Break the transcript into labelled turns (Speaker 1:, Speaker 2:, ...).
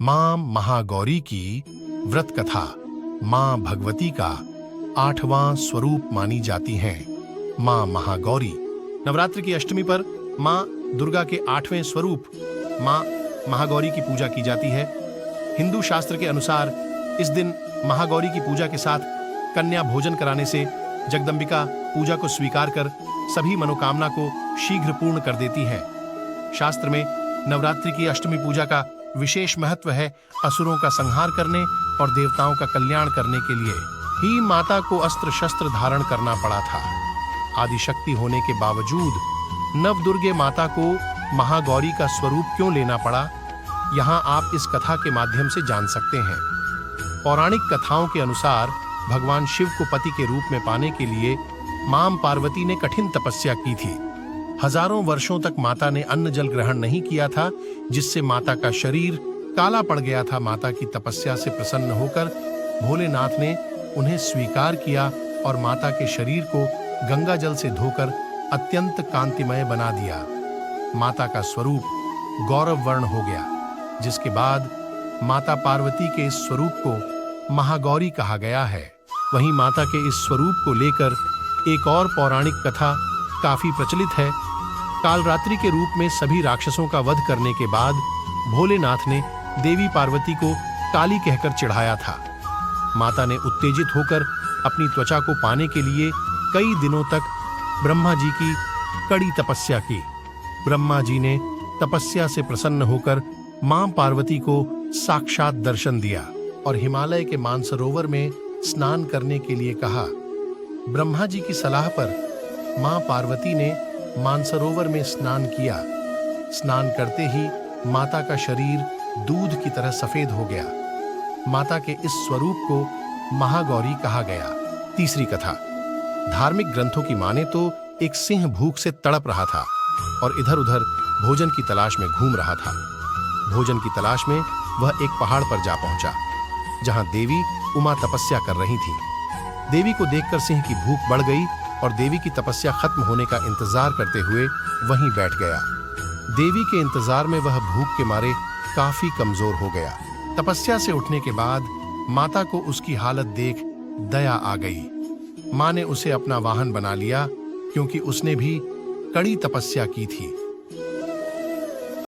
Speaker 1: मां महागौरी की व्रत कथा मां भगवती का 8वां स्वरूप मानी जाती हैं। मां महागौरी नवरात्र की अष्टमी पर मां दुर्गा के 8वें स्वरूप मां महागौरी की पूजा की जाती है। हिंदू शास्त्र के अनुसार इस दिन महागौरी की पूजा के साथ कन्या भोजन कराने से जगदंबिका पूजा को स्वीकार कर सभी मनोकामना को शीघ्र पूर्ण कर देती है। शास्त्र में नवरात्रि की अष्टमी पूजा का विशेष महत्व है। असुरों का संहार करने और देवताओं का कल्याण करने के लिए ही माता को अस्त्र शस्त्र धारण करना पड़ा था। आदिशक्ति होने के बावजूद नवदुर्गे माता को महागौरी का स्वरूप क्यों लेना पड़ा, यहाँ आप इस कथा के माध्यम से जान सकते हैं। पौराणिक कथाओं के अनुसार भगवान शिव को पति के रूप में पाने के लिए मां पार्वती ने कठिन तपस्या की थी। हजारों वर्षों तक माता ने अन्न जल ग्रहण नहीं किया था, जिससे माता का शरीर काला पड़ गया था। माता की तपस्या से प्रसन्न होकर भोलेनाथ ने उन्हें स्वीकार किया और माता के शरीर को गंगा जल से धोकर अत्यंत कांतिमय बना दिया। माता का स्वरूप गौरव वर्ण हो गया, जिसके बाद माता पार्वती के इस स्वरूप को महागौरी कहा गया है। वहीं माता के इस स्वरूप को लेकर एक और पौराणिक कथा काफी प्रचलित है। कालरात्रि के रूप में सभी राक्षसों का वध करने के बाद भोलेनाथ ने देवी पार्वती को काली कहकर चिढ़ाया था। माता ने उत्तेजित होकर अपनी त्वचा को पाने के लिए कई दिनों तक ब्रह्मा जी की कड़ी तपस्या की। ब्रह्मा जी ने तपस्या से प्रसन्न होकर मां पार्वती को साक्षात दर्शन दिया और हिमालय के मानसरोवर में स्नान करने के लिए कहा। ब्रह्मा जी की सलाह पर मां पार्वती ने मानसरोवर में स्नान किया। स्नान करते ही माता का शरीर दूध की तरह सफेद हो गया। माता के इस स्वरूप को महागौरी कहा गया। तीसरी कथा। धार्मिक ग्रंथों की माने तो एक सिंह भूख से तड़प रहा था और इधर-उधर भोजन की तलाश में घूम रहा था। भोजन की तलाश में वह एक पहाड़ पर जा पहुंचा, जहां देवी उमा तपस्या कर रही थी। देवी को देखकर सिंह की भूख बढ़ गई और देवी की तपस्या खत्म होने का इंतजार करते हुए वहीं बैठ गया। देवी के इंतजार में वह भूख के मारे काफी कमजोर हो गया। तपस्या से उठने के बाद माता को उसकी हालत देख दया आ गई। मां ने उसे अपना वाहन बना लिया, क्योंकि उसने भी कड़ी तपस्या की थी।